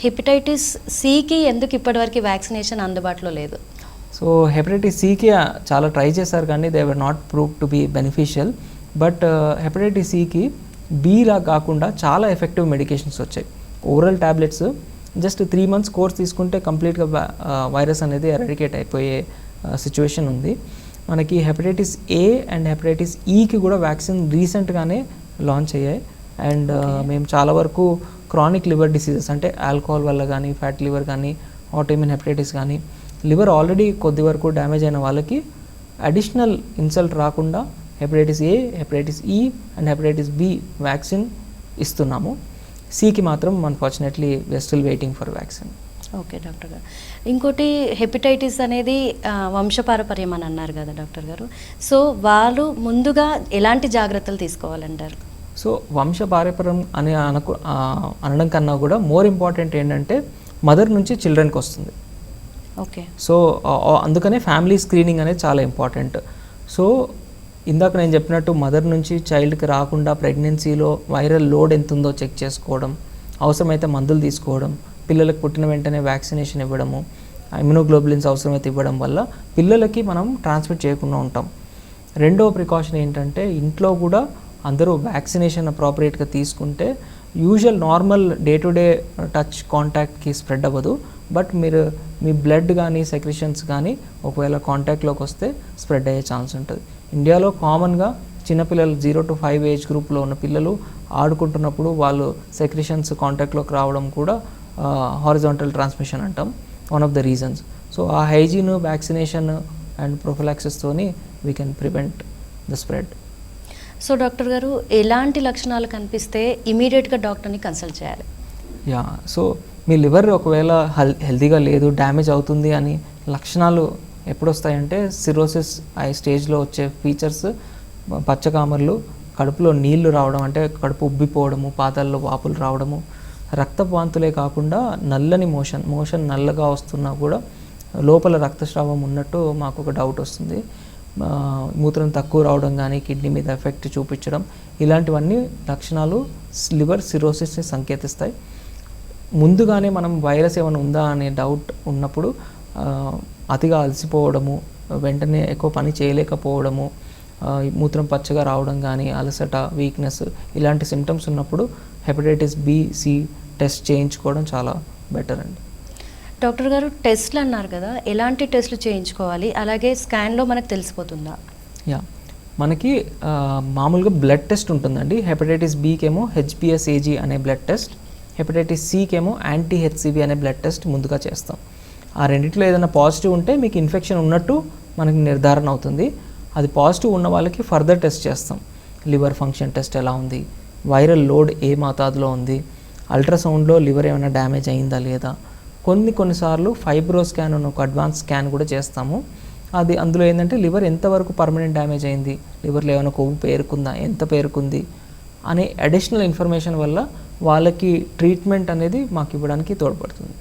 Hepatitis సికి ఎందుకు ఇప్పటివరకు వ్యాక్సినేషన్ అందుబాటులో లేదు? సో హెపటైటిస్ సికి చాలా ట్రై చేశారు కానీ they were not prove to be beneficial. But hepatitis సికి బీలా కాకుండా చాలా ఎఫెక్టివ్ మెడికేషన్స్ వచ్చాయి. Oral tablets just 3 months course తీసుకుంటే కంప్లీట్గా వైరస్ అనేది ఎరాడికేట్ అయిపోయే సిచ్యువేషన్ ఉంది. మనకి హెపటైటిస్ ఏ అండ్ హెపటైటిస్ ఈకి కూడా వ్యాక్సిన్ రీసెంట్గానే లాంచ్ అయ్యాయి. అండ్ మేము చాలా వరకు క్రానిక్ లివర్ డిసీజెస్ అంటే ఆల్కహాల్ వల్ల కానీ, ఫ్యాట్ లివర్ కానీ, ఆటోఇమ్యూన్ హెపటైటిస్ కానీ, లివర్ ఆల్రెడీ కొద్ది వరకు డ్యామేజ్ అయిన వాళ్ళకి అడిషనల్ ఇన్సల్ట్ రాకుండా hepatitis A, hepatitis E and hepatitis B vaccine ఇస్తున్నాము. సికి మాత్రం unfortunately we are still waiting for vaccine. Okay doctor గారు, ఇంకోటి హెపటైటిస్ అనేది వంశపారపర్యం అని అన్నారు కదా డాక్టర్ గారు. సో వాళ్ళు ముందుగా ఎలాంటి జాగ్రత్తలు తీసుకోవాలంటారు? సో వంశపారపర్యం అని అనడం కన్నా కూడా మోర్ ఇంపార్టెంట్ ఏంటంటే మదర్ నుంచి చిల్డ్రన్కి వస్తుంది. ఓకే. సో అందుకనే ఫ్యామిలీ స్క్రీనింగ్ అనేది చాలా ఇంపార్టెంట్. సో ఇందాక నేను చెప్పినట్టు మదర్ నుంచి చైల్డ్కి రాకుండా ప్రెగ్నెన్సీలో వైరల్ లోడ్ ఎంత ఉందో చెక్ చేసుకోవడం, అవసరమైతే మందులు తీసుకోవడం, పిల్లలకు పుట్టిన వెంటనే వ్యాక్సినేషన్ ఇవ్వడము, ఇమ్యునోగ్లోబులిన్స్ అవసరమైతే ఇవ్వడం వల్ల పిల్లలకి మనం ట్రాన్స్మిట్ చేయకుండా ఉంటాం. రెండవ ప్రికాషన్ ఏంటంటే ఇంట్లో కూడా అందరూ వ్యాక్సినేషన్ అప్రాపరియేట్గా తీసుకుంటే usual normal day to day touch కాంటాక్ట్కి స్ప్రెడ్ అవ్వదు. బట్ మీరు మీ బ్లడ్ కానీ సెక్రిషన్స్ కానీ ఒకవేళ కాంటాక్ట్లోకి వస్తే స్ప్రెడ్ అయ్యే ఛాన్స్ ఉంటుంది. ఇండియాలో కామన్గా చిన్నపిల్లలు 0 to 5 ఏజ్ గ్రూప్లో ఉన్న పిల్లలు ఆడుకుంటున్నప్పుడు వాళ్ళు సెక్రిషన్స్ కాంటాక్ట్లోకి రావడం కూడా హారిజాంటల్ ట్రాన్స్మిషన్ అంటాం, one of the reasons. So ఆ హైజీన్, వ్యాక్సినేషన్ అండ్ ప్రొఫిలాక్సిస్తోని we can prevent the spread. So doctor గారు, ఎలాంటి లక్షణాలు కనిపిస్తే ఇమీడియట్గా డాక్టర్ని కన్సల్ట్ చేయాలి? యా, సో మీ లివర్ ఒకవేళ హెల్తీగా లేదు, డ్యామేజ్ అవుతుంది అని లక్షణాలు ఎప్పుడు వస్తాయంటే సిరోసిస్ ఆ స్టేజ్లో వచ్చే ఫీచర్స్ పచ్చకామర్లు, కడుపులో నీళ్లు రావడం అంటే కడుపు ఉబ్బిపోవడము, పాదాల్లో వాపులు రావడము, రక్తపు వాంతులే కాకుండా నల్లని మోషన్ నల్లగా వస్తున్నా కూడా లోపల రక్తస్రావం ఉన్నట్టు మాకు ఒక డౌట్ వస్తుంది. మూత్రం తక్కువ రావడం కానీ, కిడ్నీ మీద ఎఫెక్ట్ చూపించడం, ఇలాంటివన్నీ లక్షణాలు లివర్ సిరోసిస్ని సంకేతిస్తాయి. ముందుగానే మనం వైరస్ ఏమైనా ఉందా అనే డౌట్ ఉన్నప్పుడు అతిగా అలసిపోవడము, వెంటనే ఎక్కువ పని చేయలేకపోవడము, మూత్రం పచ్చగా రావడం కానీ, అలసట, వీక్నెస్ ఇలాంటి సిమ్టమ్స్ ఉన్నప్పుడు హెపటైటిస్ బి, సి టెస్ట్ చేయించుకోవడం చాలా బెటర్ అండి. డాక్టర్ గారు, టెస్ట్లు అన్నారు కదా, ఎలాంటి టెస్ట్లు చేయించుకోవాలి? అలాగే స్కాన్లో మనకు తెలిసిపోతుందా? యా, మనకి మామూలుగా బ్లడ్ టెస్ట్ ఉంటుందండి. హెపటైటిస్ బికేమో హెచ్పిఎస్ఏజీ అనే బ్లడ్ టెస్ట్, హెపటైటిస్ సికేమో యాంటీ హెచ్సివి అనే బ్లడ్ టెస్ట్ ముందుగా చేస్తాం. ఆ రెండింటిలో ఏదైనా పాజిటివ్ ఉంటే మీకు ఇన్ఫెక్షన్ ఉన్నట్టు మనకి నిర్ధారణ అవుతుంది. అది పాజిటివ్ ఉన్న వాళ్ళకి ఫర్దర్ టెస్ట్ చేస్తాం. లివర్ ఫంక్షన్ టెస్ట్ ఎలా ఉంది, వైరల్ లోడ్ ఏ మోతాదులో ఉంది, అల్ట్రాసౌండ్లో లివర్ ఏమైనా డ్యామేజ్ అయిందా లేదా, కొన్నిసార్లు ఫైబ్రో స్కాన్ అని ఒక అడ్వాన్స్ స్కాన్ కూడా చేస్తాము. అది అందులో ఏంటంటే లివర్ ఎంతవరకు పర్మనెంట్ డ్యామేజ్ అయింది, లివర్లో ఏమైనా కొవ్వు పేరుకుందా, ఎంత పేరుకుంది అనే అడిషనల్ ఇన్ఫర్మేషన్ వల్ల వాళ్ళకి ట్రీట్మెంట్ అనేది మాకు ఇవ్వడానికి తోడ్పడుతుంది.